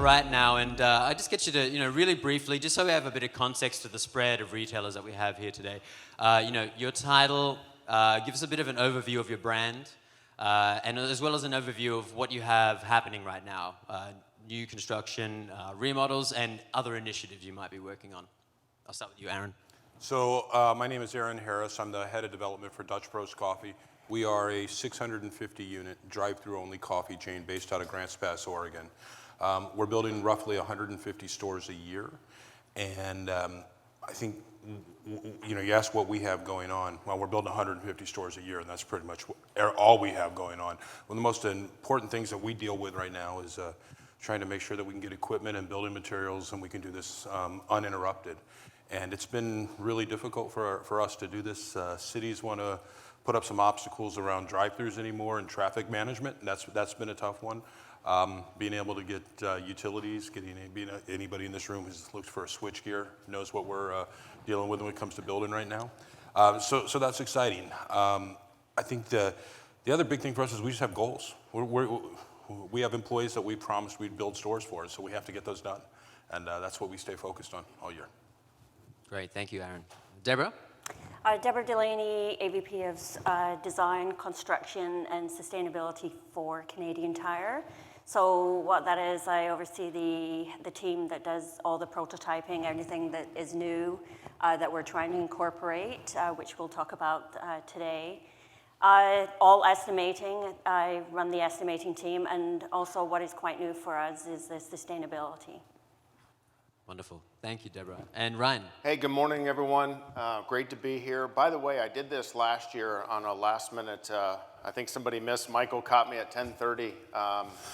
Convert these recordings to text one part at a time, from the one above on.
right now, and I just get you to, really briefly, just so we have a bit of context to the spread of retailers that we have here today. Your title, give us a bit of an overview of your brand, and as well as an overview of what you have happening right now, new construction, remodels, and other initiatives you might be working on. I'll start with you, Aaron. So my name is Aaron Harris. I'm the head of development for Dutch Bros Coffee. We are a 650-unit drive-through only coffee chain based out of Grants Pass, Oregon. We're building roughly 150 stores a year, and I think, you asked what we have going on. Well, we're building 150 stores a year, and that's pretty much all we have going on. One of the most important things that we deal with right now is trying to make sure that we can get equipment and building materials, and we can do this uninterrupted. And it's been really difficult for us to do this. Cities want to put up some obstacles around drive-thrus anymore and traffic management, and that's been a tough one. Being able to get utilities, anybody in this room who's looked for a switchgear knows what we're dealing with when it comes to building right now. So that's exciting. I think the other big thing for us is we just have goals. We have employees that we promised we'd build stores for, so we have to get those done. And that's what we stay focused on all year. Great, thank you, Aaron. Deborah? Deborah Delaney, AVP of Design, Construction, and Sustainability for Canadian Tire. So what that is, I oversee the team that does all the prototyping, everything that is new that we're trying to incorporate, which we'll talk about today. All estimating, I run the estimating team, and also what is quite new for us is the sustainability. Wonderful. Thank you, Deborah. And Ryan. Hey, good morning, everyone. Great to be here. By the way, I did this last year on a last minute, I think somebody missed. Michael caught me at 10:30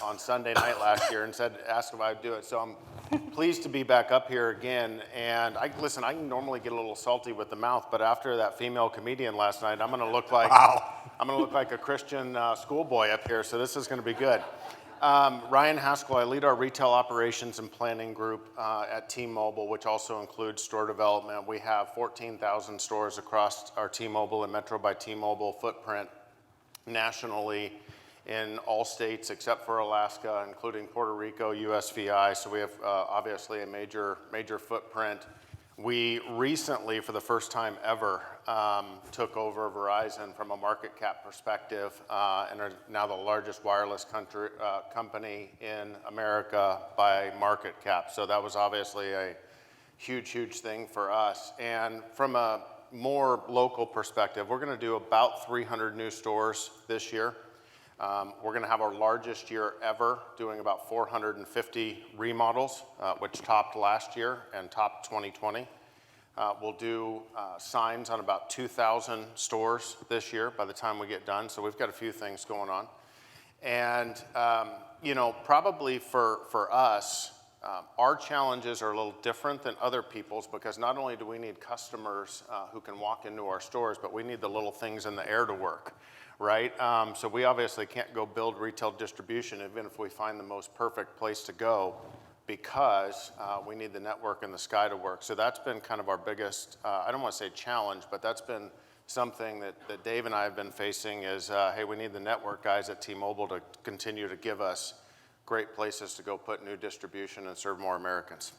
on Sunday night last year and asked if I'd do it. So I'm pleased to be back up here again. And I can normally get a little salty with the mouth, but after that female comedian last night, I'm going to look like a Christian schoolboy up here. So this is going to be good. Ryan Haskell, I lead our retail operations and planning group at T-Mobile, which also includes store development. We have 14,000 stores across our T-Mobile and Metro by T-Mobile footprint nationally in all states except for Alaska, including Puerto Rico, USVI. So we have obviously a major footprint. We recently, for the first time ever, took over Verizon from a market cap perspective and are now the largest wireless company in America by market cap. So that was obviously a huge thing for us. And from a more local perspective, we're going to do about 300 new stores this year. We're going to have our largest year ever, doing about 450 remodels, which topped last year and topped 2020. We'll do signs on about 2,000 stores this year by the time we get done. So we've got a few things going on. And, probably for us, our challenges are a little different than other people's because not only do we need customers who can walk into our stores, but we need the little things in the air to work. Right? So we obviously can't go build retail distribution even if we find the most perfect place to go because we need the network and the sky to work. So that's been kind of our biggest, I don't want to say challenge, but that's been something that Dave and I have been facing is, hey, we need the network guys at T-Mobile to continue to give us great places to go put new distribution and serve more Americans.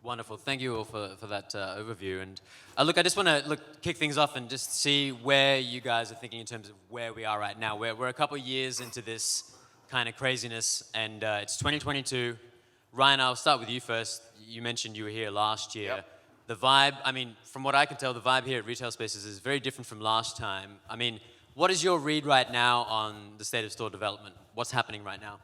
Wonderful. Thank you all for that overview. And look, I just want to kick things off and just see where you guys are thinking in terms of where we are right now. We're a couple of years into this kind of craziness, and it's 2022. Ryan, I'll start with you first. You mentioned you were here last year. Yep. The vibe, from what I can tell, the vibe here at RetailSpaces is very different from last time. What is your read right now on the state of store development? What's happening right now?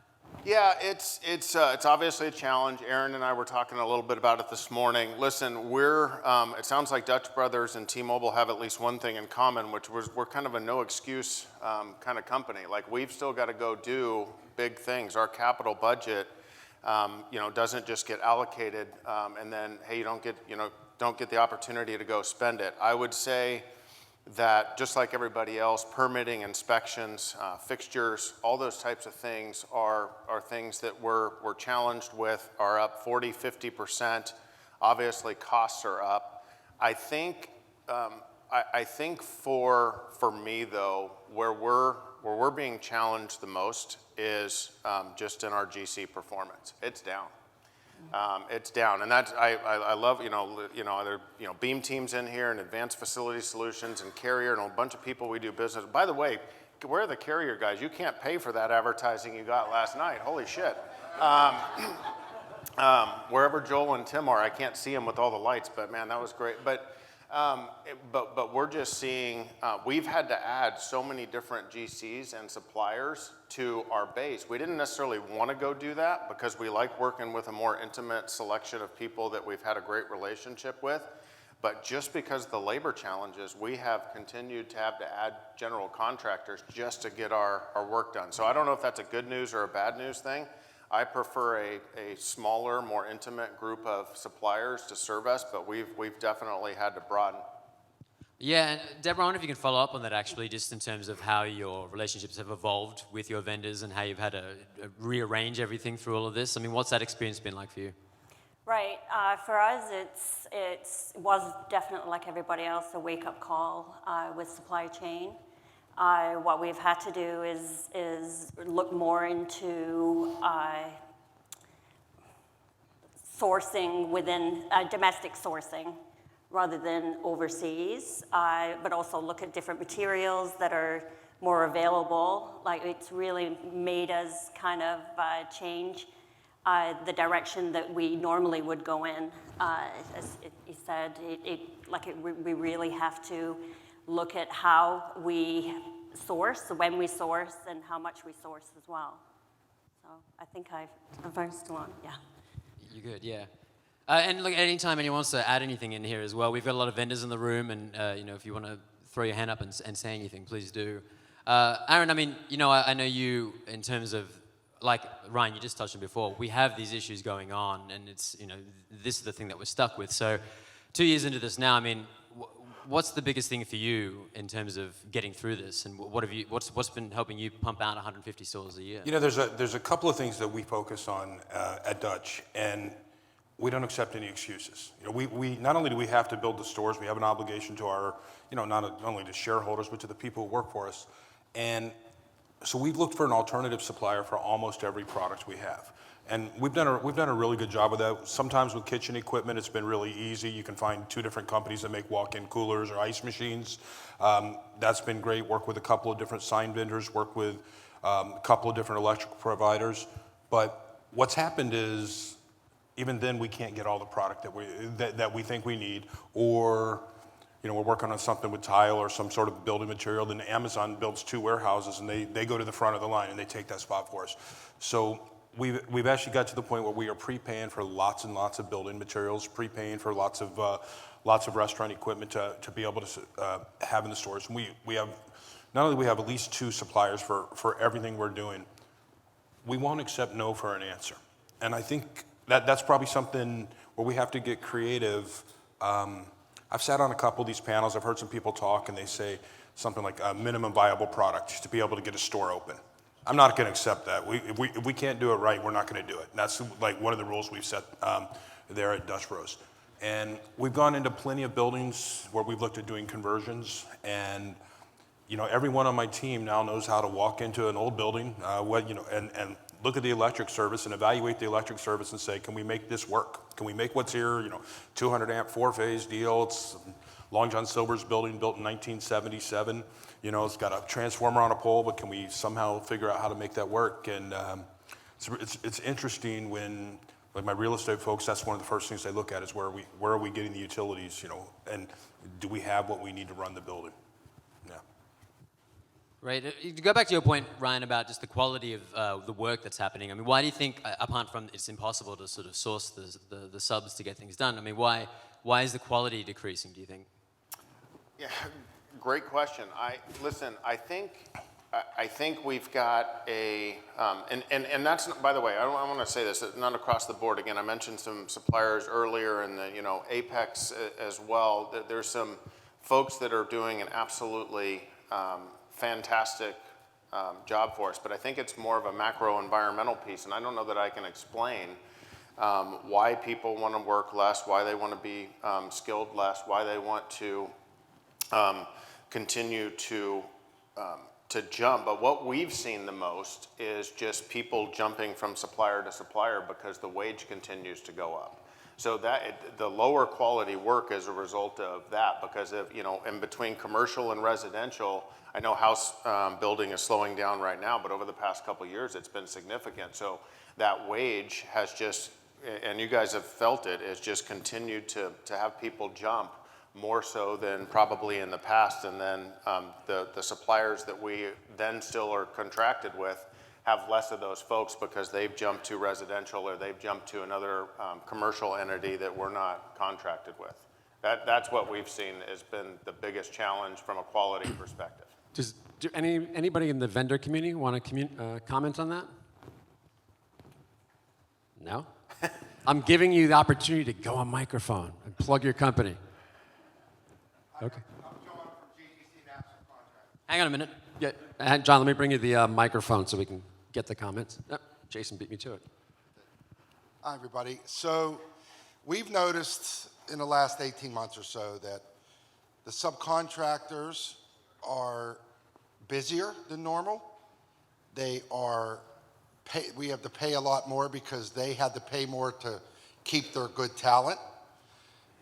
Yeah, it's obviously a challenge. Aaron and I were talking a little bit about it this morning. Listen, it sounds like Dutch Brothers and T-Mobile have at least one thing in common, which was we're kind of a no excuse kind of company. Like we've still got to go do big things. Our capital budget, doesn't just get allocated and then hey, you don't get the opportunity to go spend it. I would say that just like everybody else, permitting, inspections, fixtures, all those types of things are things that we're challenged with, are up 40, 50%. Obviously, costs are up. I think for me though, where we're being challenged the most is just in our GC performance. It's down. It's down, and that's I love there beam teams in here and advanced facility solutions and Carrier and a bunch of people we do business. By the way, where are the Carrier guys? You can't pay for that advertising you got last night. Holy shit. Wherever Joel and Tim are, I can't see them with all the lights, but man, that was great. But we're just seeing, we've had to add so many different GCs and suppliers to our base. We didn't necessarily want to go do that because we like working with a more intimate selection of people that we've had a great relationship with. But just because of the labor challenges, we have continued to have to add general contractors just to get our work done. So I don't know if that's a good news or a bad news thing. I prefer a smaller, more intimate group of suppliers to serve us, but we've definitely had to broaden. Yeah, and Deborah, I wonder if you can follow up on that actually, just in terms of how your relationships have evolved with your vendors and how you've had to rearrange everything through all of this. I mean, what's that experience been like for you? Right. For us, it was definitely like everybody else, a wake-up call with supply chain. What we've had to do is look more into sourcing within domestic sourcing rather than overseas, but also look at different materials that are more available. Like, it's really made us kind of change the direction that we normally would go in. As you said, we really have to look at how we source, when we source, and how much we source as well. So I think I'm still on, yeah. You're good, yeah. And look, anytime anyone wants to add anything in here as well, we've got a lot of vendors in the room, and if you want to throw your hand up and say anything, please do. Aaron, I mean, I know you in terms of, like Ryan, you just touched on before, we have these issues going on, and it's, this is the thing that we're stuck with. So 2 years into this now, I mean, what's the biggest thing for you in terms of getting through this, and what's been helping you pump out 150 stores a year? There's a couple of things that we focus on at Dutch, and we don't accept any excuses. We not only do we have to build the stores, we have an obligation to our, not only to shareholders, but to the people who work for us. And so we've looked for an alternative supplier for almost every product we have. And we've done a really good job of that. Sometimes with kitchen equipment, it's been really easy. You can find 2 different companies that make walk-in coolers or ice machines. That's been great. Work with a couple of different sign vendors, work with a couple of different electrical providers. But what's happened is, even then, we can't get all the product that we think we need, or we're working on something with tile or some sort of building material, then Amazon builds 2 warehouses and they go to the front of the line and they take that spot for us. So we've actually got to the point where we are prepaying for lots and lots of building materials, prepaying for lots of restaurant equipment to be able to have in the stores. And we have, not only do we have at least 2 suppliers for everything we're doing, we won't accept no for an answer. And I think that's probably something where we have to get creative. I've sat on a couple of these panels. I've heard some people talk, and they say something like a minimum viable product to be able to get a store open. I'm not going to accept that. If we can't do it right, we're not going to do it. And that's like one of the rules we've set there at Dutch Bros. And we've gone into plenty of buildings where we've looked at doing conversions, and everyone on my team now knows how to walk into an old building, and look at the electric service and evaluate the electric service and say, can we make this work? Can we make what's here, 200 amp 4-phase deal? It's Long John Silver's building, built in 1977. It's got a transformer on a pole, but can we somehow figure out how to make that work? And it's interesting when, like my real estate folks, that's one of the first things they look at is where are we getting the utilities, and do we have what we need to run the building? Yeah. Right. To go back to your point, Ryan, about just the quality of the work that's happening, I mean, why do you think, apart from it's impossible to sort of source the subs to get things done, I mean, why is the quality decreasing, do you think? Yeah, great question. I think we've got and that's, by the way, I want to say this, not across the board. Again, I mentioned some suppliers earlier, and Apex as well. There's some folks that are doing an absolutely fantastic job for us, but I think it's more of a macro environmental piece, and I don't know that I can explain why people want to work less, why they want to be skilled less, why they want to continue to jump, but what we've seen the most is just people jumping from supplier to supplier because the wage continues to go up. So the lower quality work is a result of that, because of, in between commercial and residential, I know house building is slowing down right now, but over the past couple of years, it's been significant. So that wage has just, and you guys have felt it, is just continued to have people jump more so than probably in the past. And then the suppliers that we then still are contracted with have less of those folks because they've jumped to residential or they've jumped to another commercial entity that we're not contracted with. That's what we've seen has been the biggest challenge from a quality perspective. Do anybody in the vendor community want to comment on that? No? I'm giving you the opportunity to go on microphone and plug your company. Okay. I'm John from GEC National Contract. Hang on a minute. Yeah, John, let me bring you the microphone so we can get the comments. Oh, Jason beat me to it. Hi, everybody. So we've noticed in the last 18 months or so that the subcontractors are busier than normal. We have to pay a lot more because they had to pay more to keep their good talent.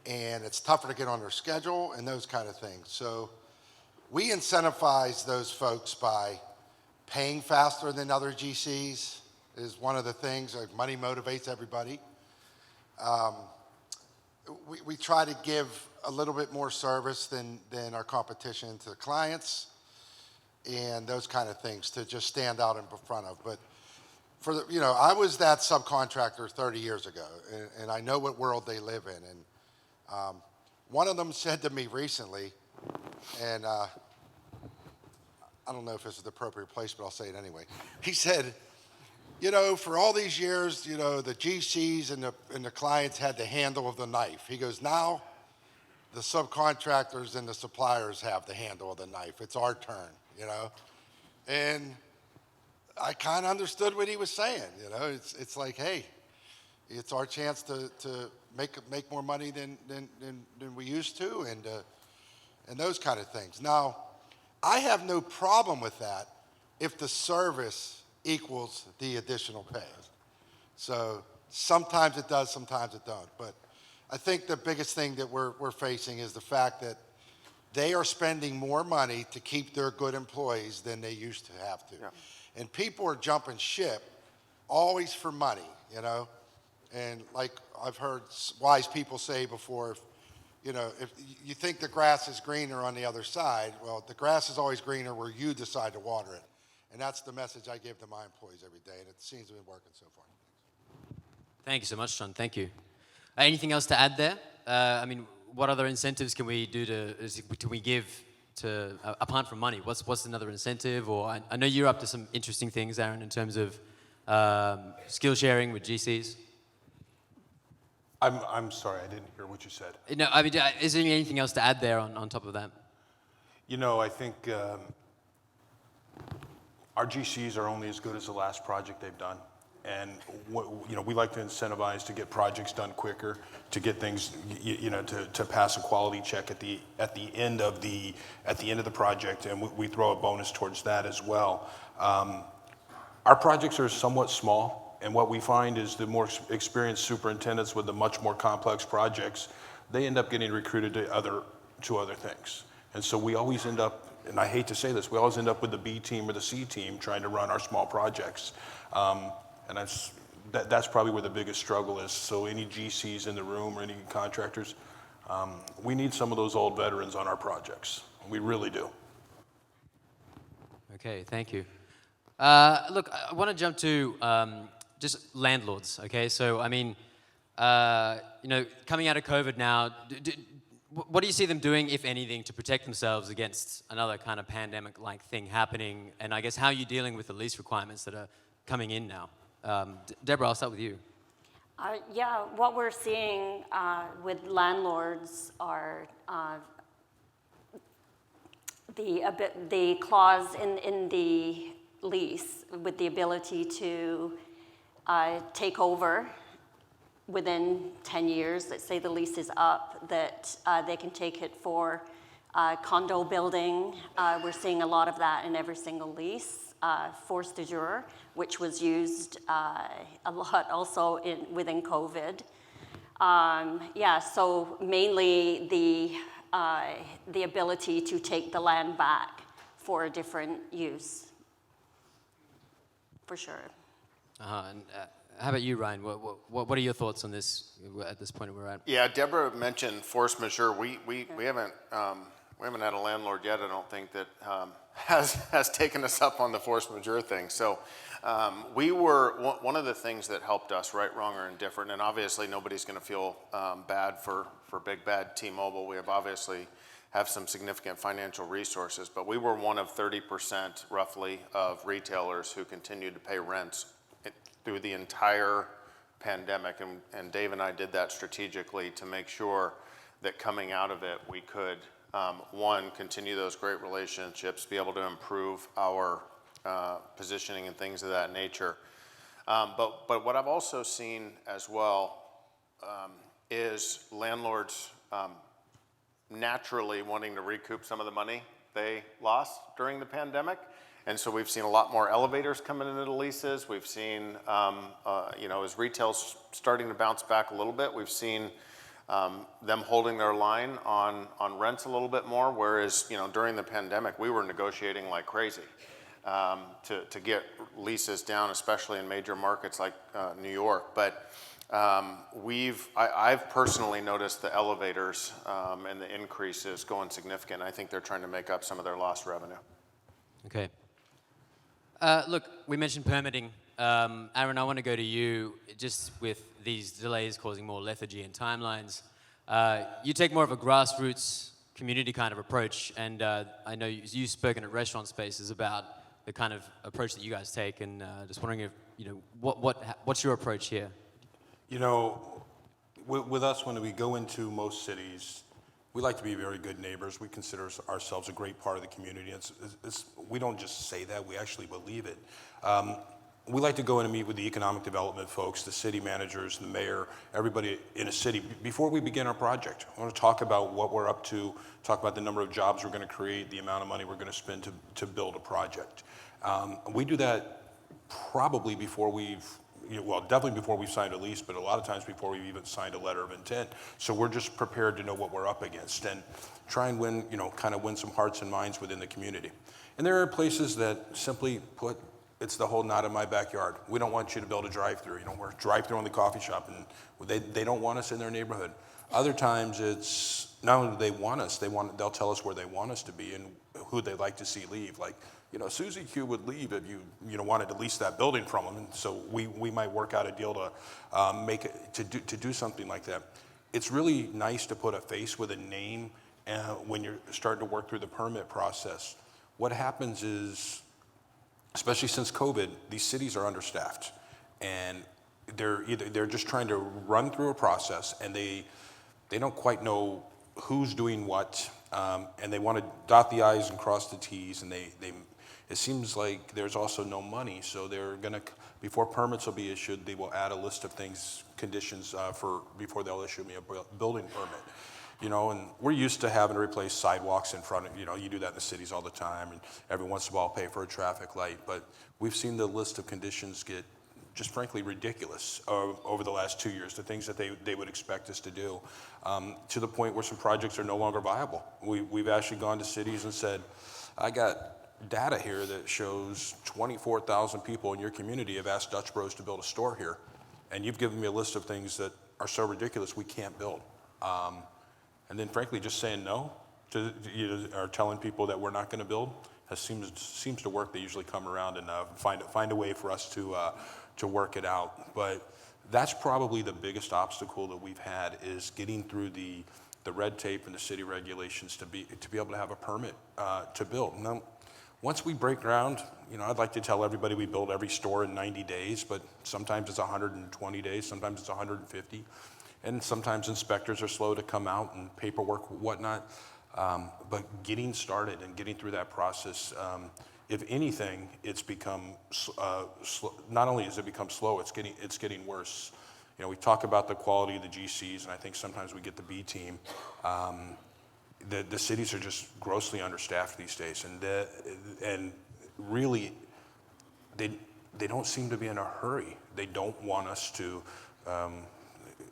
And it's tougher to get on their schedule and those kind of things. So we incentivize those folks by paying faster than other GCs is one of the things. Like, money motivates everybody. We try to give a little bit more service than our competition to the clients and those kind of things to just stand out in front of. But I was that subcontractor 30 years ago, and I know what world they live in. And one of them said to me recently, and I don't know if this is the appropriate place, but I'll say it anyway. He said, for all these years, the GCs and the clients had the handle of the knife. He goes, now the subcontractors and the suppliers have the handle of the knife. It's our turn, And I kind of understood what he was saying, It's like, hey, it's our chance to make more money than we used to, and those kind of things. Now, I have no problem with that if the service equals the additional pay. So sometimes it does, sometimes it don't. But I think the biggest thing that we're facing is the fact that they are spending more money to keep their good employees than they used to have to. Yeah. And people are jumping ship always for money, And like I've heard wise people say before, if you think the grass is greener on the other side, well, the grass is always greener where you decide to water it. And that's the message I give to my employees every day, and it seems to be working so far. Thank you so much, John. Thank you. Anything else to add there? What other incentives can we give to, apart from money? What's another incentive? Or I know you're up to some interesting things, Aaron, in terms of skill sharing with GCs. I'm sorry, I didn't hear what you said. No, is there anything else to add there on top of that? I think our GCs are only as good as the last project they've done. And we like to incentivize to get projects done quicker, to get things, to pass a quality check at the end of the project, and we throw a bonus towards that as well. Our projects are somewhat small, and what we find is the more experienced superintendents with the much more complex projects, they end up getting recruited to other things. And so we always end up, and I hate to say this, we always end up with the B team or the C team trying to run our small projects. And that's probably where the biggest struggle is. So any GCs in the room or any contractors, we need some of those old veterans on our projects. We really do. Okay, thank you. Look, I want to jump to just landlords, okay? So, coming out of COVID now, what do you see them doing, if anything, to protect themselves against another kind of pandemic-like thing happening? And I guess how are you dealing with the lease requirements that are coming in now? Deborah, I'll start with you. What we're seeing with landlords are the clause in the lease with the ability to take over within 10 years. Let's say the lease is up, that they can take it for Condo building, we're seeing a lot of that in every single lease. Force de jure, which was used a lot also within COVID. So mainly the ability to take the land back for a different use, for sure. And how about you, Ryan? What are your thoughts on this at this point we're at? Yeah, Deborah mentioned force majeure. We haven't had a landlord yet, I don't think, that has taken us up on the force majeure thing. So one of the things that helped us, right, wrong, or indifferent, and obviously nobody's going to feel bad for big bad T-Mobile. We have some significant financial resources, but we were one of 30% roughly of retailers who continued to pay rents through the entire pandemic, and Dave and I did that strategically to make sure that coming out of it, we could, one, continue those great relationships, be able to improve our positioning and things of that nature. But what I've also seen as well is landlords naturally wanting to recoup some of the money they lost during the pandemic. And so we've seen a lot more elevators coming into the leases. We've seen, as retail's starting to bounce back a little bit, we've seen them holding their line on rents a little bit more, whereas, during the pandemic, we were negotiating like crazy to get leases down, especially in major markets like New York. But I've personally noticed the elevators and the increases going significant. I think they're trying to make up some of their lost revenue. Okay. Look, we mentioned permitting. Aaron, I want to go to you. Just with these delays causing more lethargy in timelines, you take more of a grassroots community kind of approach, and I know you've spoken at RetailSpaces about the kind of approach that you guys take, and just wondering if, what's your approach here? With us, when we go into most cities, we like to be very good neighbors. We consider ourselves a great part of the community. We don't just say that, we actually believe it. We like to go in and meet with the economic development folks, the city managers, the mayor, everybody in a city before we begin our project. I want to talk about what we're up to, talk about the number of jobs we're going to create, the amount of money we're going to spend to build a project. We do that probably before definitely before we've signed a lease, but a lot of times before we've even signed a letter of intent. So we're just prepared to know what we're up against and try and win some hearts and minds within the community. And there are places that simply put, it's the whole not in my backyard. We don't want you to build a drive-through. We're drive-through only coffee shop, and they don't want us in their neighborhood. Other times it's not only do they want us, they'll tell us where they want us to be and who they'd like to see leave. Like, Susie Q would leave if you wanted to lease that building from them, and so we might work out a deal to do something like that. It's really nice to put a face with a name when you're starting to work through the permit process. What happens is, especially since COVID, these cities are understaffed, and they're just trying to run through a process, and they don't quite know who's doing what, and they want to dot the I's and cross the T's, and it seems like there's also no money, so they're gonna, before permits will be issued, they will add a list of conditions before they'll issue me a building permit. And we're used to having to replace sidewalks in front of, you do that in the cities all the time, and every once in a while pay for a traffic light, but we've seen the list of conditions get just frankly ridiculous over the last 2 years, the things that they would expect us to do, to the point where some projects are no longer viable. We've actually gone to cities and said, I got data here that shows 24,000 people in your community have asked Dutch Bros to build a store here, and you've given me a list of things that are so ridiculous we can't build. And then frankly, just saying no or telling people that we're not going to build seems to work. They usually come around and find a way for us to work it out. But that's probably the biggest obstacle that we've had, is getting through the red tape and the city regulations to be able to have a permit to build. Now, once we break ground, I'd like to tell everybody we build every store in 90 days, but sometimes it's 120 days, sometimes it's 150. And sometimes inspectors are slow to come out and paperwork, whatnot. But getting started and getting through that process, if anything, it's become, not only has it become slow, it's getting worse. We talk about the quality of the GCs, and I think sometimes we get the B team. the cities are just grossly understaffed these days, and really, they don't seem to be in a hurry. They don't want us to.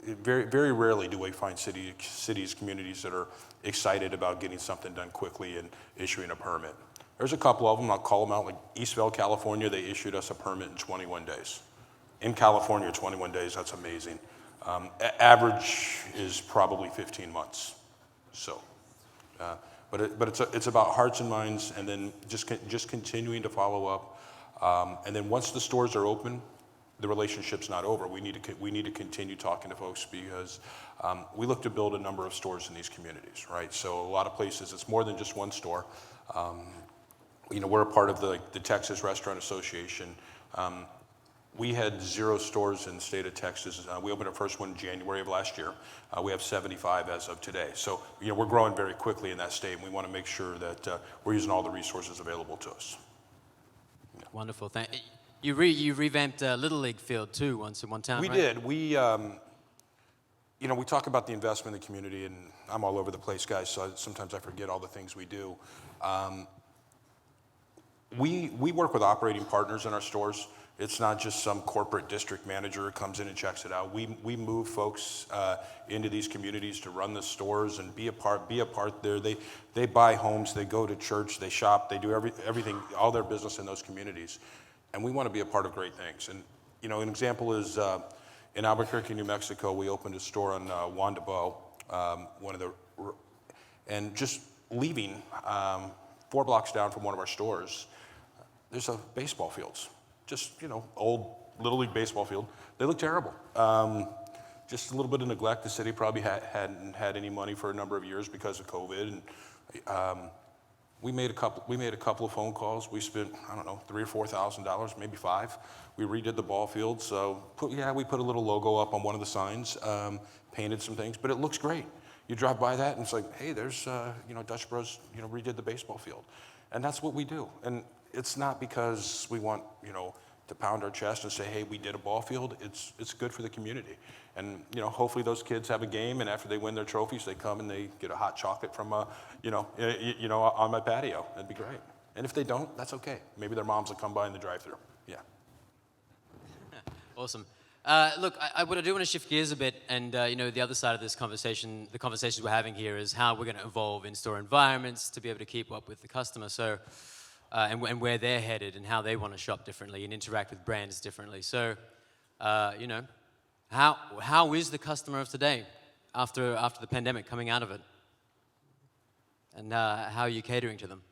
Very, very rarely do we find cities, communities that are excited about getting something done quickly and issuing a permit. There's a couple of them, I'll call them out, like Eastvale, California, they issued us a permit in 21 days. In California, 21 days, that's amazing. Average is probably 15 months. So, but it's about hearts and minds, and then just continuing to follow up. And then once the stores are open, the relationship's not over. We need to continue talking to folks, because we look to build a number of stores in these communities, right? So a lot of places, it's more than just one store. We're a part of the Texas Restaurant Association. We had 0 stores in the state of Texas. We opened our first one in January of last year. We have 75 as of today. So we're growing very quickly in that state, and we want to make sure that we're using all the resources available to us. Yeah. Wonderful. You revamped Little League field too once in one time. We right? did. We talk about the investment in the community, and I'm all over the place, guys, so sometimes I forget all the things we do. We work with operating partners in our stores. It's not just some corporate district manager who comes in and checks it out. We move folks into these communities to run the stores and be a part there. They buy homes, they go to church, they shop, they do everything, all their business in those communities. And we want to be a part of great things. And an example is in Albuquerque, New Mexico, we opened a store on Juan de Bo, and just leaving 4 blocks down from one of our stores, there's a baseball fields. Just, old Little League baseball field. They look terrible. Just a little bit of neglect. The city probably hadn't had any money for a number of years because of COVID. And we made a couple of phone calls. We spent, I don't know, $3,000 or $4,000, maybe $5,000. We redid the ball field. So we put a little logo up on one of the signs, painted some things, but it looks great. You drive by that and it's like, hey, there's Dutch Bros, redid the baseball field, and that's what we do. And it's not because we want, to pound our chest and say, hey, we did a ball field. It's good for the community. And, hopefully those kids have a game, and after they win their trophies, they come and they get a hot chocolate from, on my patio. That'd be great. And if they don't, that's okay. Maybe their moms will come by in the drive-thru. Yeah. Awesome. Look, I do want to shift gears a bit, and the other side of this conversation, the conversations we're having here, is how we're going to evolve in-store environments to be able to keep up with the customer. So, and where they're headed and how they want to shop differently and interact with brands differently. So, how is the customer of today after the pandemic, coming out of it? And how are you catering to them?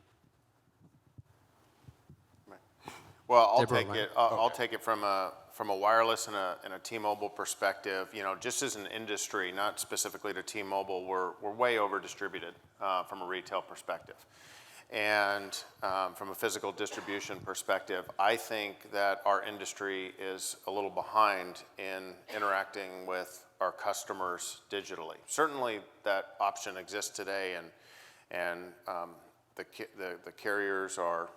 Well, I'll Deborah, take it. I'll take it from a wireless and a T-Mobile perspective. Just as an industry, not specifically to T-Mobile, we're way over distributed from a retail perspective. And from a physical distribution perspective, I think that our industry is a little behind in interacting with our customers digitally. Certainly that option exists today, and the carriers are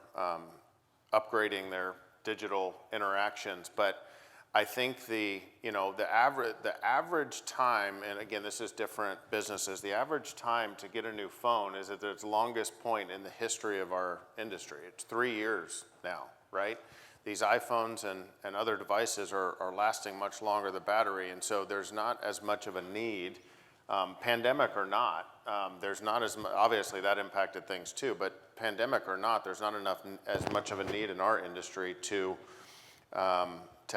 upgrading their digital interactions, but I think the average time, and again, this is different businesses, the average time to get a new phone is at its longest point in the history of our industry. It's 3 years now, right? These iPhones and other devices are lasting much longer, the battery, and so there's not as much of a need, pandemic or not, there's not as much, obviously that impacted things too, but pandemic or not, there's not as much of a need in our industry to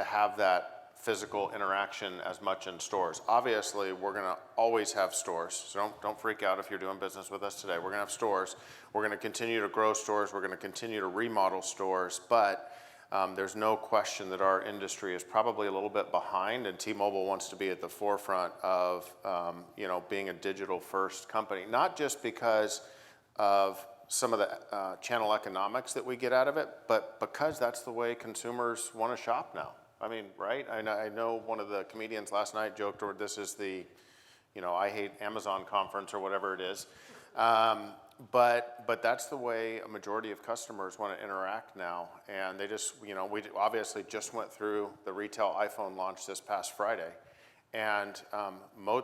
have that physical interaction as much in stores. Obviously, we're going to always have stores, so don't freak out if you're doing business with us today. We're going to have stores. We're going to continue to grow stores. We're going to continue to remodel stores, but there's no question that our industry is probably a little bit behind, and T-Mobile wants to be at the forefront of being a digital-first company, not just because of some of the channel economics that we get out of it, but because that's the way consumers want to shop now. I mean, right? I know one of the comedians last night joked, or this is the, I hate Amazon conference or whatever it is. But that's the way a majority of customers want to interact now. And they just, we obviously just went through the retail iPhone launch this past Friday. And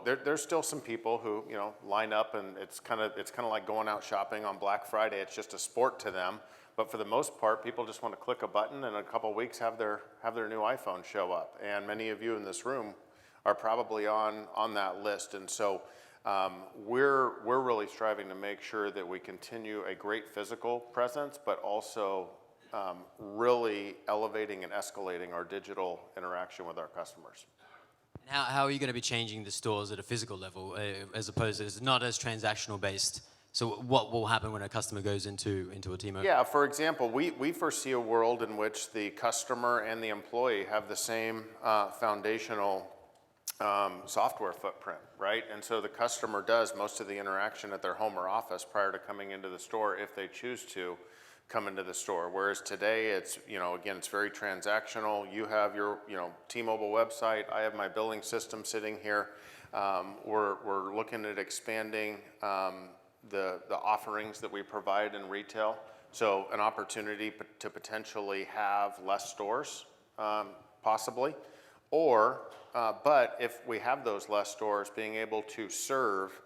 there's still some people who, you know, line up, and it's kind of like going out shopping on Black Friday. It's just a sport to them. But for the most part, people just want to click a button and in a couple of weeks have their new iPhone show up. And many of you in this room are probably on that list. And so we're really striving to make sure that we continue a great physical presence, but also really elevating and escalating our digital interaction with our customers. How are you going to be changing the stores at a physical level as opposed to, it's not as transactional based? So what will happen when a customer goes into a T-Mobile? Yeah, for example, we foresee a world in which the customer and the employee have the same foundational software footprint, right? And so the customer does most of the interaction at their home or office prior to coming into the store if they choose to come into the store. Whereas today it's, you know, again, it's very transactional. You have your, you know, T-Mobile website. I have my billing system sitting here. We're looking at expanding the offerings that we provide in retail. So an opportunity to potentially have less stores, possibly. Or, but if we have those less stores, being able to serve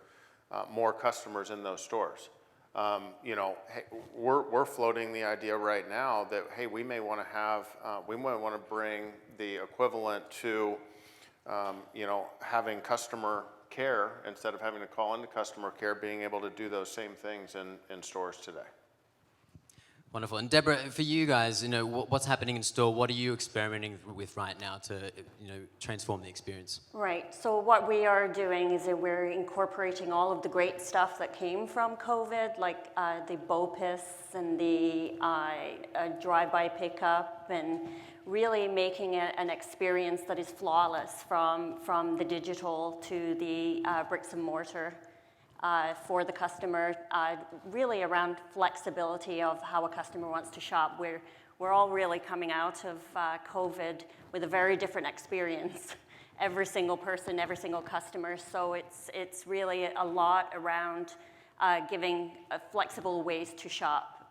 more customers in those stores. You know, hey, we're floating the idea right now that, hey, we may want to bring the equivalent to, you know, having customer care instead of having to call into customer care, being able to do those same things in stores today. Wonderful. And Deborah, for you guys, you know, what's happening in store? What are you experimenting with right now to, you know, transform the experience? Right. So what we are doing is that we're incorporating all of the great stuff that came from COVID, like the BOPIS and the drive-by pickup, and really making it an experience that is flawless from the digital to the bricks and mortar. For the customer, really around flexibility of how a customer wants to shop. We're all really coming out of COVID with a very different experience. Every single person, every single customer. So it's really a lot around giving flexible ways to shop.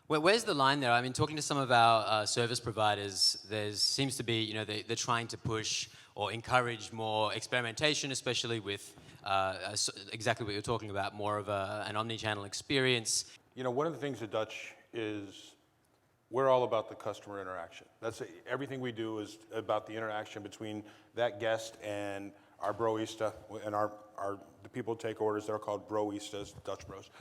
Where's the line there? I mean, talking to some of our service providers, there seems to be, you know, they're trying to push or encourage more experimentation, especially with exactly what you're talking about, more of an omni-channel experience. You know, one of the things at Dutch is we're all about the customer interaction. Everything we do is about the interaction between that guest and our broista and the people who take orders. They're called broistas, Dutch bros.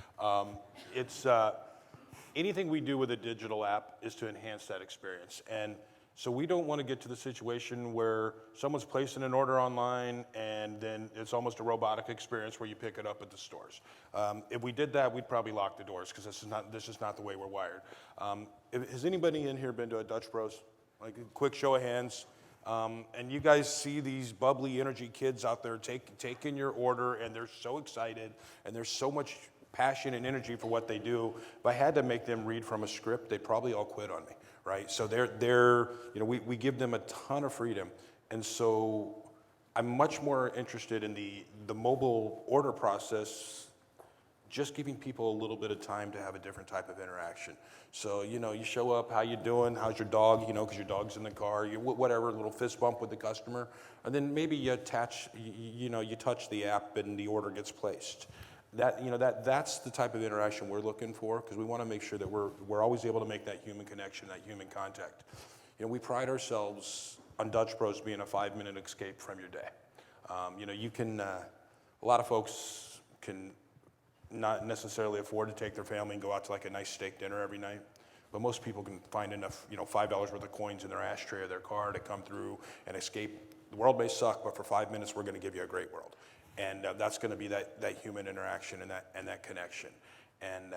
Anything we do with a digital app is to enhance that experience. And so we don't want to get to the situation where someone's placing an order online and then it's almost a robotic experience where you pick it up at the stores. If we did that, we'd probably lock the doors because this is not the way we're wired. Has anybody in here been to a Dutch Bros? Like a quick show of hands. And you guys see these bubbly energy kids out there taking your order, and they're so excited and there's so much passion and energy for what they do. If I had to make them read from a script, they'd probably all quit on me, right? So they're you know, we give them a ton of freedom. And so I'm much more interested in the mobile order process, just giving people a little bit of time to have a different type of interaction. So, you know, you show up, how you doing, how's your dog, you know, because your dog's in the car, whatever, a little fist bump with the customer, and then maybe you touch the app and the order gets placed. That's the type of interaction we're looking for, because we want to make sure that we're always able to make that human connection, that human contact. You know, we pride ourselves on Dutch Bros being a 5-minute escape from your day. You know, you can, a lot of folks can not necessarily afford to take their family and go out to like a nice steak dinner every night, but most people can find enough, you know, $5 worth of coins in their ashtray of their car to come through and escape. The world may suck, but for 5 minutes, we're going to give you a great world. And that's going to be that human interaction and that connection. And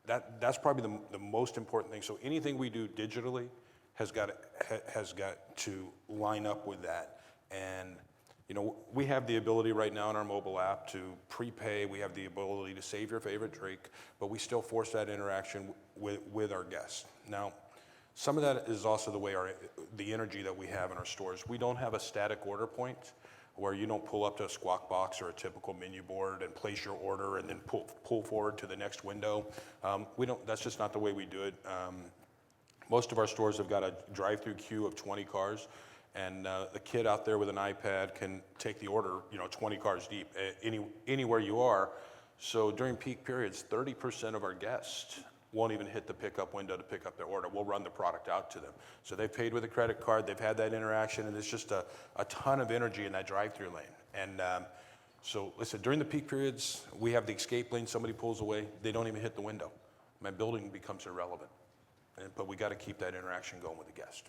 that's probably the most important thing. So anything we do digitally has got to line up with that. And you know, we have the ability right now in our mobile app to prepay. We have the ability to save your favorite drink, but we still force that interaction with our guests. Now, some of that is also the energy that we have in our stores. We don't have a static order point where you don't pull up to a squawk box or a typical menu board and place your order and then pull forward to the next window. That's just not the way we do it. Most of our stores have got a drive-through queue of 20 cars. And the kid out there with an iPad can take the order, 20 cars deep, anywhere you are. So during peak periods, 30% of our guests won't even hit the pickup window to pick up their order. We'll run the product out to them. So they've paid with a credit card, they've had that interaction, and there's just a ton of energy in that drive-through lane. And so listen, during the peak periods, we have the escape lane, somebody pulls away, they don't even hit the window. My building becomes irrelevant. But we got to keep that interaction going with the guest.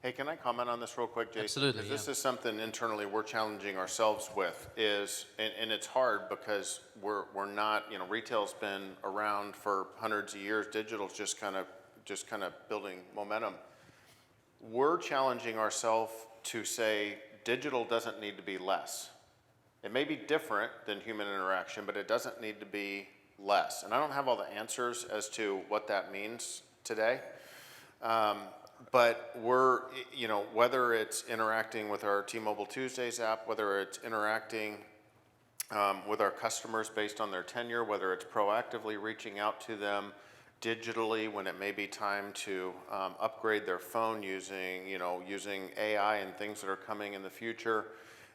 Hey, can I comment on this real quick, Jason? Absolutely, Because this is something internally we're challenging ourselves with, and it's hard because we're not, retail's been around for hundreds of years. Digital's just kind of building momentum. We're challenging ourselves to say digital doesn't need to be less. It may be different than human interaction, but it doesn't need to be less. And I don't have all the answers as to what that means today. But we're, whether it's interacting with our T-Mobile Tuesdays app, whether it's interacting with our customers based on their tenure, whether it's proactively reaching out to them digitally when it may be time to upgrade their phone using AI and things that are coming in the future.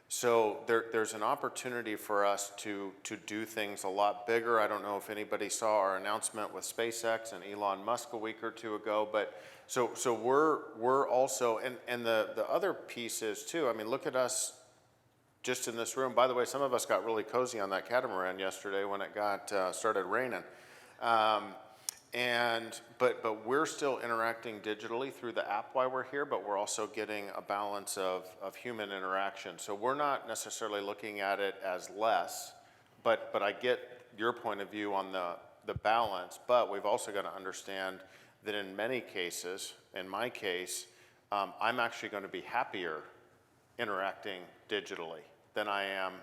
So there's an opportunity for us to do things a lot bigger. I don't know if anybody saw our announcement with SpaceX and Elon Musk a week or two ago, but so we're also, and the other piece is too, I mean, look at us just in this room. By the way, some of us got really cozy on that catamaran yesterday when it started raining. But we're still interacting digitally through the app while we're here, but we're also getting a balance of human interaction. So we're not necessarily looking at it as less, but I get your point of view on the balance, but we've also got to understand that in many cases, in my case, I'm actually going to be happier interacting digitally than I am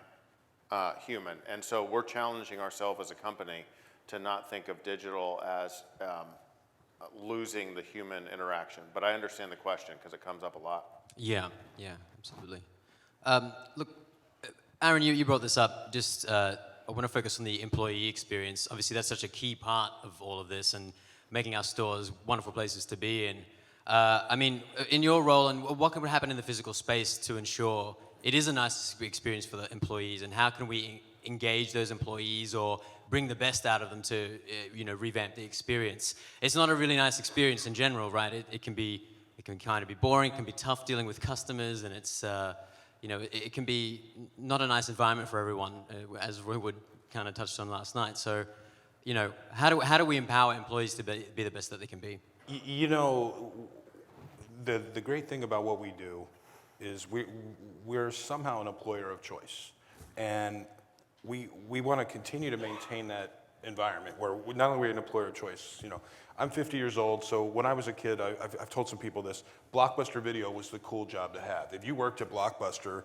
human. And so we're challenging ourselves as a company to not think of digital as losing the human interaction. But I understand the question because it comes up a lot. Yeah, absolutely. Look, Aaron, you brought this up. Just I want to focus on the employee experience. Obviously, that's such a key part of all of this and making our stores wonderful places to be in. I mean, in your role, and what can happen in the physical space to ensure it is a nice experience for the employees, and how can we engage those employees or bring the best out of them to revamp the experience? It's not a really nice experience in general, right? It can kind of be boring, it can be tough dealing with customers, and it's it can be not a nice environment for everyone, as Roy Wood kind of touched on last night. So how do we empower employees to be the best that they can be? The great thing about what we do is we're somehow an employer of choice, and we want to continue to maintain that environment where not only are we an employer of choice. I'm 50 years old, so when I was a kid, I've told some people this, Blockbuster Video was the cool job to have. If you worked at Blockbuster,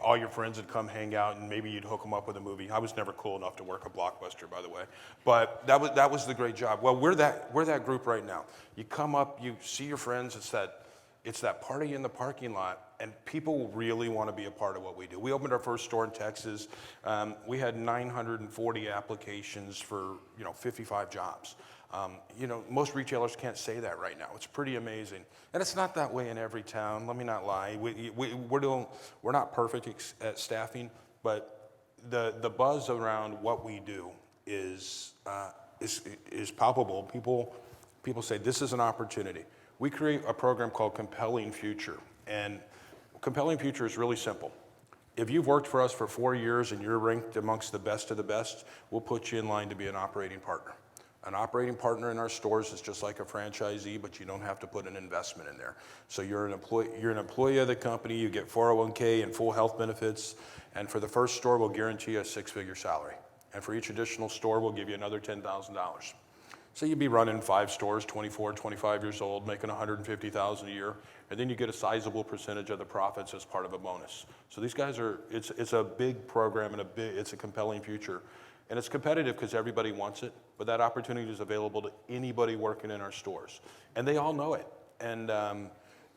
all your friends would come hang out and maybe you'd hook them up with a movie. I was never cool enough to work at Blockbuster, by the way. But that was the great job. Well, we're that group right now. You come up, you see your friends, it's that party in the parking lot, and people really want to be a part of what we do. We opened our first store in Texas. We had 940 applications for 55 jobs. Most retailers can't say that right now. It's pretty amazing, and it's not that way in every town. Let me not lie. We're not perfect at staffing, but the buzz around what we do is palpable. People say this is an opportunity. We create a program called Compelling Future, and Compelling Future is really simple. If you've worked for us for 4 years and you're ranked amongst the best of the best, we'll put you in line to be an operating partner. An operating partner in our stores is just like a franchisee, but you don't have to put an investment in there. So you're an employee of the company, you get 401k and full health benefits, and for the first store, we'll guarantee you a 6-figure salary. And for each additional store, we'll give you another $10,000. So you'd be running 5 stores, 24, 25 years old, making $150,000 a year, and then you get a sizable percentage of the profits as part of a bonus. So these guys it's a big program and it's a compelling future. And it's competitive because everybody wants it, but that opportunity is available to anybody working in our stores. And they all know it. And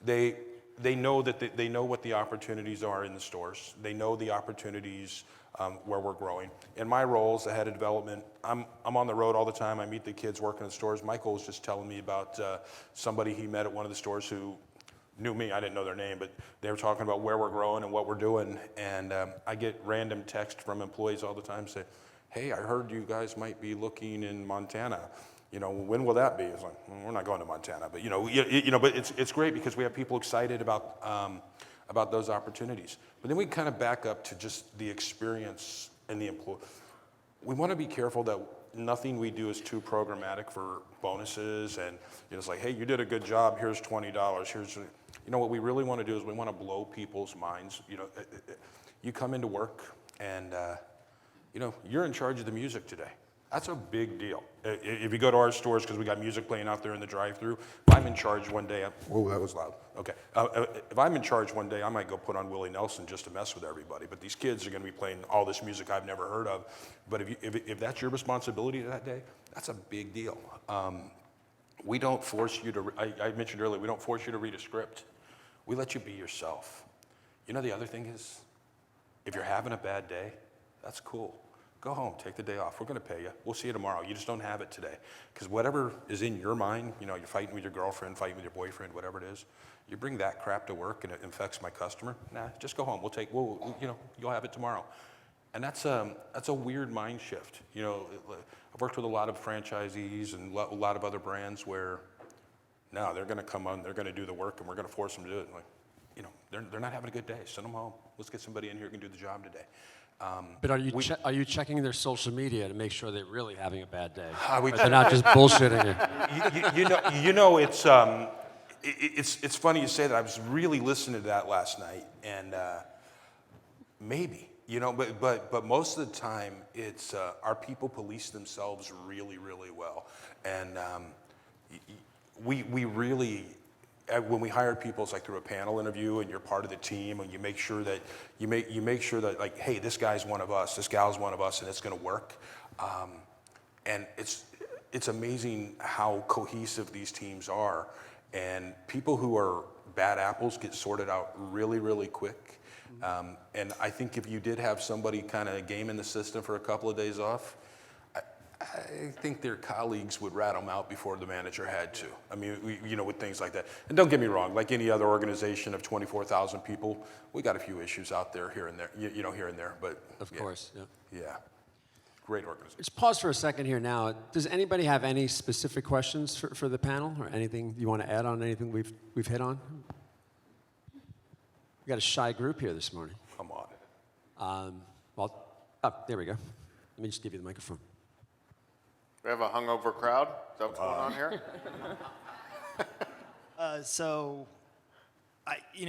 they know that they know what the opportunities are in the stores. They know the opportunities where we're growing. In my role as the head of development, I'm on the road all the time. I meet the kids working in the stores. Michael was just telling me about somebody he met at one of the stores who knew me, I didn't know their name, but they were talking about where we're growing and what we're doing. And I get random texts from employees all the time say, hey, I heard you guys might be looking in Montana. When will that be? It's like, well, we're not going to Montana, but but it's great because we have people excited about those opportunities. But then we kind of back up to just the experience and the employee. We want to be careful that nothing we do is too programmatic for bonuses and it's like, hey, you did a good job, here's $20, here's, what we really want to do is we want to blow people's minds. You come into work and, you're in charge of the music today. That's a big deal. If you go to our stores, because we got music playing out there in the drive-thru, if I'm in charge one day, whoa, that was loud. Okay. If I'm in charge one day, I might go put on Willie Nelson just to mess with everybody. But these kids are going to be playing all this music I've never heard of. But if that's your responsibility that day, that's a big deal. We don't force you to, I mentioned earlier, we don't force you to read a script. We let you be yourself. The other thing is, if you're having a bad day, that's cool. Go home, take the day off. We're going to pay you. We'll see you tomorrow. You just don't have it today. Because whatever is in your mind, you're fighting with your girlfriend, fighting with your boyfriend, whatever it is, you bring that crap to work and it infects my customer. Nah, just go home. You'll have it tomorrow. And that's a weird mind shift. I've worked with a lot of franchisees and a lot of other brands where, no, they're going to come on, they're going to do the work, and we're going to force them to do it. They're not having a good day. Send them home. Let's get somebody in here who can do the job today. But are you checking their social media to make sure they're really having a bad day? Or they're not just bullshitting you. It's funny you say that. I was really listening to that last night, and maybe, but most of the time it's our people police themselves really, really well, and we really. When we hire people, it's like through a panel interview, and you're part of the team, and you make sure that like, hey, this guy's one of us, this gal's one of us, and it's going to work. And it's amazing how cohesive these teams are, and people who are bad apples get sorted out really, really quick. And I think if you did have somebody kind of game in the system for a couple of days off, I think their colleagues would rat them out before the manager had to. I mean, with things like that. And don't get me wrong, like any other organization of 24,000 people, we got a few issues out there here and there, here and there. But of course, yeah. Yeah, great organization. Let's pause for a second here now. Does anybody have any specific questions for the panel, or anything you want to add on anything we've hit on? We got a shy group here this morning. Come on. There we go. Let me just give you the microphone. We have a hungover crowd. Is that what's going on here?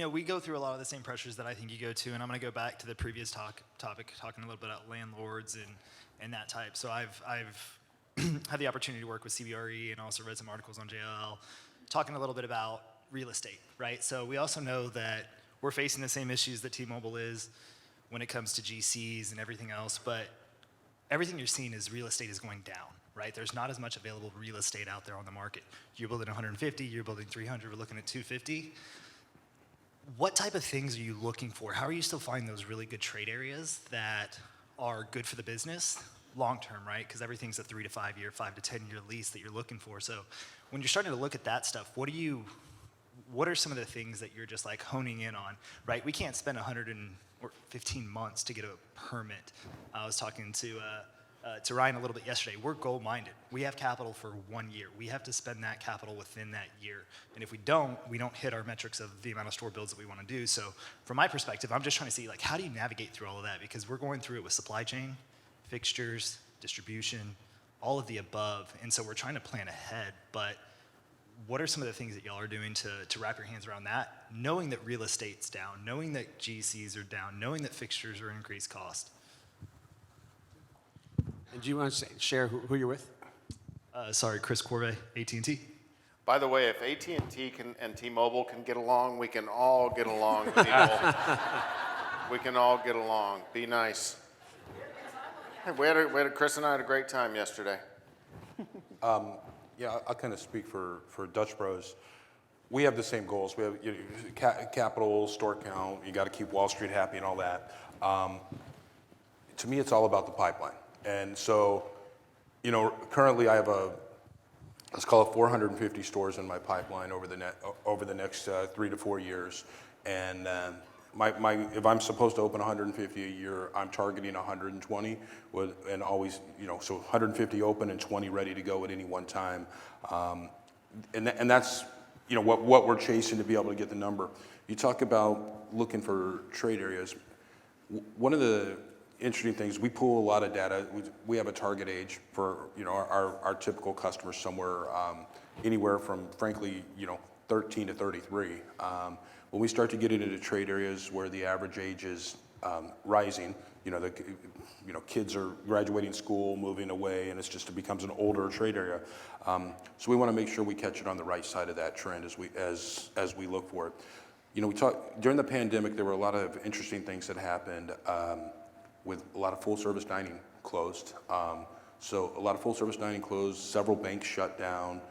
We go through a lot of the same pressures that I think you go to, and I'm going to go back to the previous topic, talking a little bit about landlords and that type. So I've had the opportunity to work with CBRE and also read some articles on JLL, talking a little bit about real estate, right? So we also know that we're facing the same issues that T-Mobile is when it comes to GCs and everything else, but everything you're seeing is real estate is going down. Right? There's not as much available real estate out there on the market. You're building 150, you're building 300, we're looking at 250. What type of things are you looking for? How are you still finding those really good trade areas that are good for the business long term, right? Because everything's a 3 to 5 year, 5 to 10 year lease that you're looking for. So when you're starting to look at that stuff, what are some of the things that you're just like honing in on, right? We can't spend 115 months to get a permit. I was talking to Ryan a little bit yesterday. We're goal-minded. We have capital for 1 year. We have to spend that capital within that year. And if we don't hit our metrics of the amount of store builds that we want to do. So from my perspective, I'm just trying to see, like, how do you navigate through all of that? Because we're going through it with supply chain, fixtures, distribution, all of the above. And so we're trying to plan ahead. But what are some of the things that y'all are doing to wrap your hands around that, knowing that real estate's down, knowing that GCs are down, knowing that fixtures are increased cost? And do you want to share who you're with? Chris Corvey, AT&T. By the way, if AT&T and T-Mobile can get along, we can all get along, people. We can all get along. Be nice. Hey, Chris and I had a great time yesterday. Yeah, I'll kind of speak for Dutch Bros. We have the same goals. We have capital, store count. You got to keep Wall Street happy and all that. To me, it's all about the pipeline. And so, currently I have let's call it 450 stores in my pipeline over the next 3 to 4 years. And if I'm supposed to open 150 a year, I'm targeting 120, and always, so 150 open and 20 ready to go at any one time. And that's, what we're chasing to be able to get the number. You talk about looking for trade areas. One of the interesting things, we pull a lot of data. We have a target age for, our typical customers somewhere, anywhere from, frankly, 13 to 33. When we start to get into trade areas where the average age is rising, kids are graduating school, moving away, and it becomes an older trade area. So we want to make sure we catch it on the right side of that trend as we look for it. During the pandemic, there were a lot of interesting things that happened with a lot of full-service dining closed. So a lot of full-service dining closed, several banks shut down,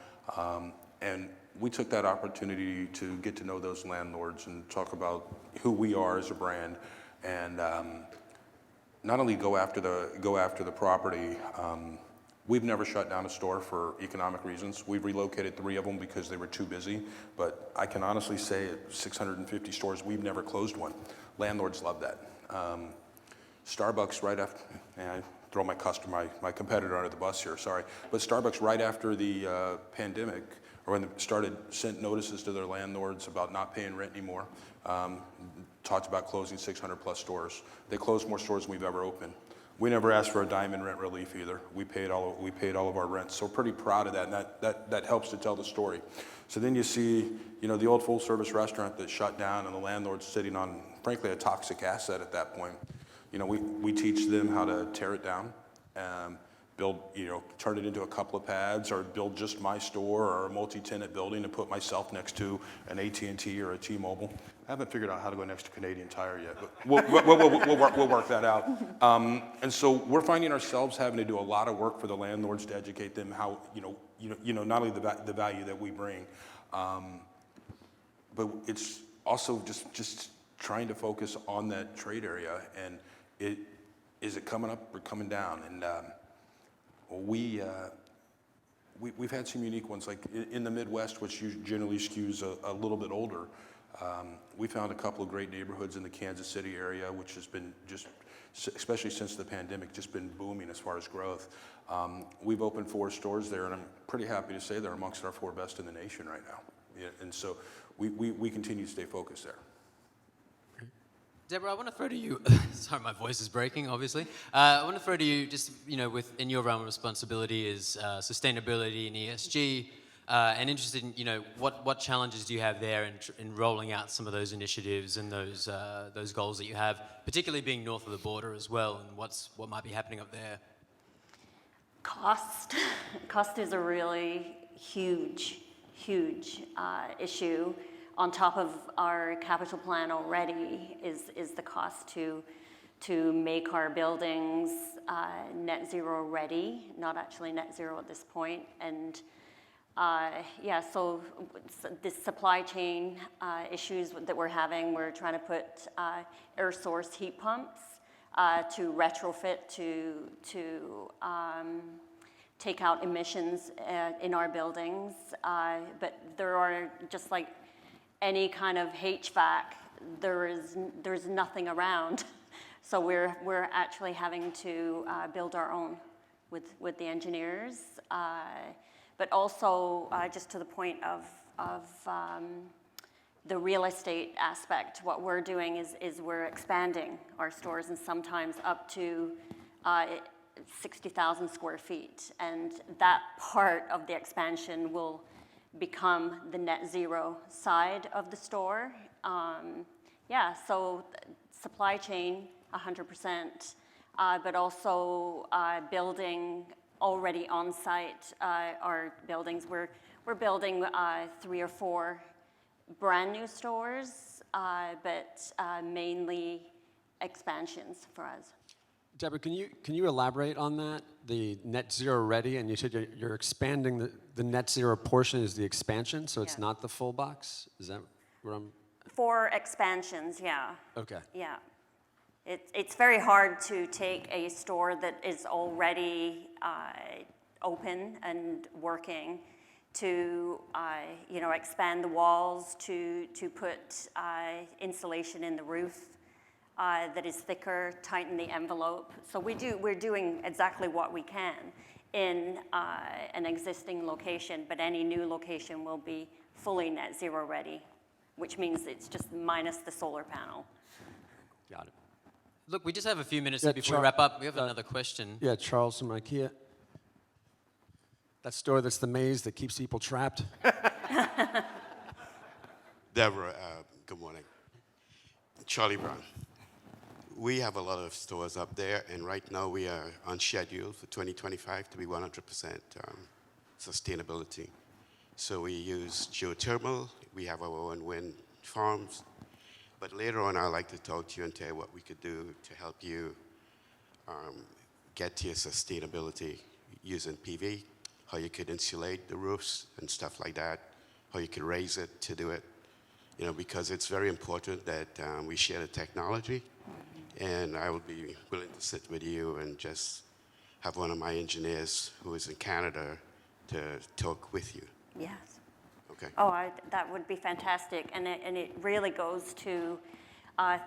and we took that opportunity to get to know those landlords and talk about who we are as a brand, and not only go after the property. We've never shut down a store for economic reasons. We've relocated 3 of them because they were too busy, but I can honestly say at 650 stores, we've never closed one. Landlords love that. Starbucks right after, and I throw my competitor under the bus here, sorry, but Starbucks right after the pandemic, or when they sent notices to their landlords about not paying rent anymore, talked about closing 600 plus stores. They closed more stores than we've ever opened. We never asked for a dime in rent relief either. We paid all of our rent, so we're pretty proud of that, and that helps to tell the story. So then you see, the old full service restaurant that shut down, and the landlord's sitting on, frankly, a toxic asset at that point. We teach them how to tear it down, build, turn it into a couple of pads, or build just my store or a multi-tenant building and put myself next to an AT&T or a T-Mobile. I haven't figured out how to go next to Canadian Tire yet, but we'll work that out. And so we're finding ourselves having to do a lot of work for the landlords to educate them how, not only the value that we bring, but it's also just trying to focus on that trade area, and is it coming up or coming down? And we've had some unique ones, like in the Midwest, which generally skews a little bit older. We found a couple of great neighborhoods in the Kansas City area, which has been especially since the pandemic, just been booming as far as growth. We've opened 4 stores there, and I'm pretty happy to say they're amongst our 4 best in the nation right now. Yeah, and so we continue to stay focused there. Deborah, I want to throw to you, sorry, my voice is breaking, obviously. I want to throw to you, just, within your realm of responsibility is sustainability and ESG, and interested in, what challenges do you have there in rolling out some of those initiatives and those goals that you have, particularly being north of the border as well, and what might be happening up there? Cost. Cost is a really huge issue. On top of our capital plan already is the cost to make our buildings net zero ready, not actually net zero at this point. And so the supply chain issues that we're having, we're trying to put air source heat pumps to retrofit to take out emissions in our buildings. But there are, just like any kind of HVAC, there's nothing around. So we're actually having to build our own with the engineers. But also, just to the point of the real estate aspect, what we're doing is we're expanding our stores, and sometimes up to 60,000 square feet. And that part of the expansion will become the net zero side of the store. So supply chain, 100%, but also building already on site our buildings. We're building 3 or 4 brand new stores, but mainly expansions for us. Deborah, can you elaborate on that? The net zero ready, and you said you're expanding the net zero portion is the expansion, so it's not the full box? Is that where I'm? For expansions, yeah. Okay. Yeah. It's very hard to take a store that is already open and working to expand the walls, to put insulation in the roof that is thicker, tighten the envelope. So we're doing exactly what we can in an existing location, but any new location will be fully net zero ready, which means it's just minus the solar panel. Got it. Look, we just have a few minutes Yeah, before we wrap up. We have another question. Yeah, Charles from IKEA. That store that's the maze that keeps people trapped. Deborah, good morning. Charlie Brown. We have a lot of stores up there, and right now we are on schedule for 2025 to be 100% sustainability. So we use geothermal, we have our own wind farms, but later on I'd like to talk to you and tell you what we could do to help you get to your sustainability using PV, how you could insulate the roofs and stuff like that, how you could raise it to do it, because it's very important that we share the technology. And I would be willing to sit with you and just have one of my engineers who is in Canada to talk with you. Yes. Okay. Oh, that would be fantastic. And it really goes to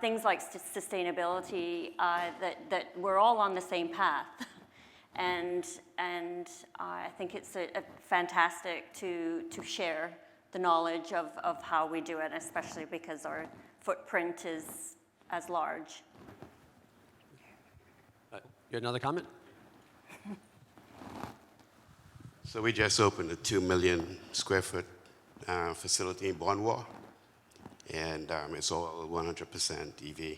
things like sustainability, that we're all on the same path. and I think it's a fantastic to share the knowledge of how we do it, especially because our footprint is as large. You had another comment? So we just opened a 2 million square foot facility in Bonnewa, and it's all 100% EV,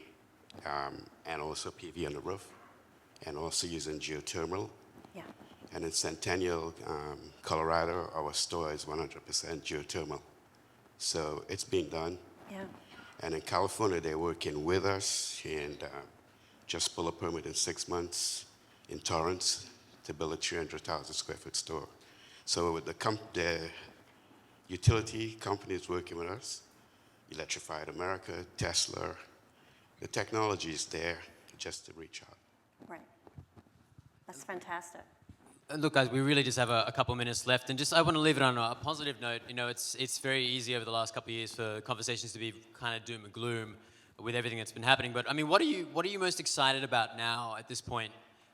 and also PV on the roof, and also using geothermal. Yeah. And in Centennial, Colorado, our store is 100% geothermal. So it's being done. Yeah. And in California, they're working with us and just pull a permit in 6 months in Torrance to build a 300,000 square foot store. So with the utility companies working with us, Electrified America, Tesla, the technology is there just to reach out. Right. That's fantastic. Look, guys, we really just have a couple minutes left, and I want to leave it on a positive note. It's very easy over the last couple of years for conversations to be kind of doom and gloom with everything that's been happening. But I mean, what are you most excited about now at this point,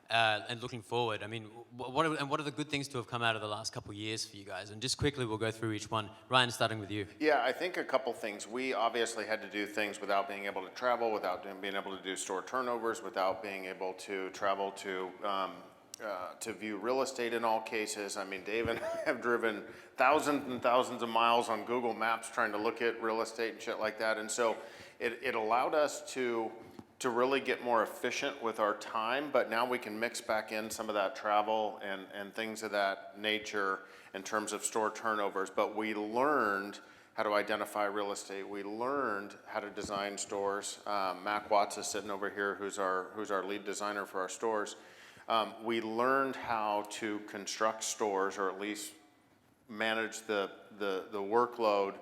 and looking forward? I mean, what are the good things to have come out of the last couple of years for you guys? And just quickly, we'll go through each one. Ryan, starting with you. Yeah, I think a couple things. We obviously had to do things without being able to travel, without being able to do store turnovers, without being able to travel to view real estate in all cases. I mean, Dave and I have driven thousands and thousands of miles on Google Maps trying to look at real estate and shit like that. And so it allowed us to really get more efficient with our time, but now we can mix back in some of that travel and things of that nature in terms of store turnovers. But we learned how to identify real estate. We learned how to design stores. Mac Watts is sitting over here, who's our lead designer for our stores. We learned how to construct stores, or at least manage the workload,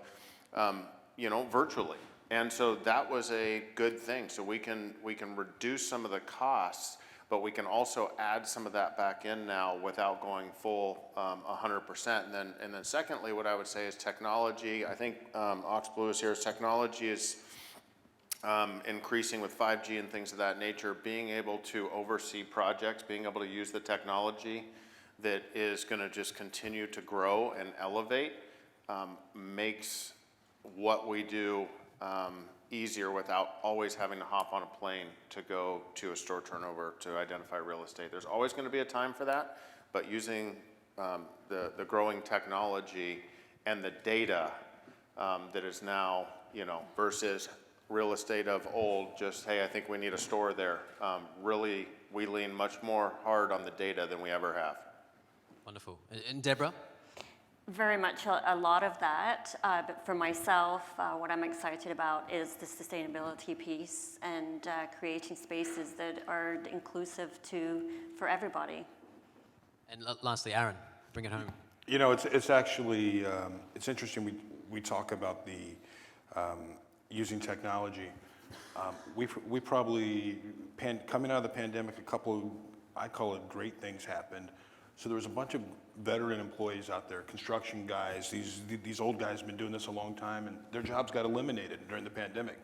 virtually. And so that was a good thing. So we can reduce some of the costs, but we can also add some of that back in now without going full 100%. And then secondly, what I would say is technology. I think Ox Blue is here. Technology is increasing with 5G and things of that nature. Being able to oversee projects, being able to use the technology that is going to just continue to grow and elevate, makes what we do easier without always having to hop on a plane to go to a store turnover to identify real estate. There's always going to be a time for that, but using the growing technology and the data that is now, versus real estate of old, just, hey, I think we need a store there. Really, we lean much more hard on the data than we ever have. Wonderful. And Deborah? Very much a lot of that, but for myself, what I'm excited about is the sustainability piece and creating spaces that are inclusive for everybody. And lastly, Aaron, bring it home. It's actually, it's interesting, we talk about the using technology. We probably, coming out of the pandemic, a couple, I call it great things happened. So there was a bunch of veteran employees out there, construction guys, these old guys have been doing this a long time, and their jobs got eliminated during the pandemic.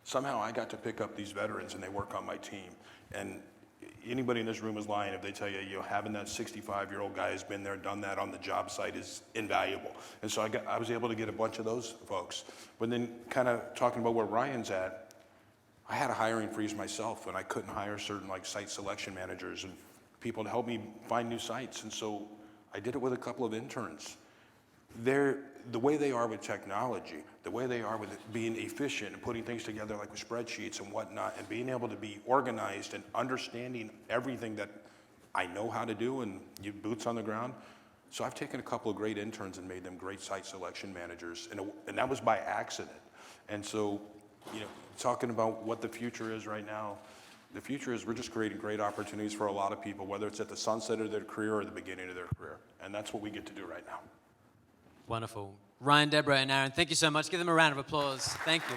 Somehow I got to pick up these veterans and they work on my team. And anybody in this room is lying if they tell you, having that 65-year-old guy who's been there, done that on the job site is invaluable. And so I was able to get a bunch of those folks. But then kind of talking about where Ryan's at, I had a hiring freeze myself, and I couldn't hire certain like site selection managers and people to help me find new sites. And so I did it with a couple of interns. The way they are with technology, the way they are with being efficient and putting things together like with spreadsheets and whatnot, and being able to be organized and understanding everything that I know how to do and you boots on the ground. So I've taken a couple of great interns and made them great site selection managers, and that was by accident. And so, talking about what the future is right now, the future is we're just creating great opportunities for a lot of people, whether it's at the sunset of their career or the beginning of their career. And that's what we get to do right now. Wonderful. Ryan, Deborah, and Aaron, thank you so much. Give them a round of applause. Thank you.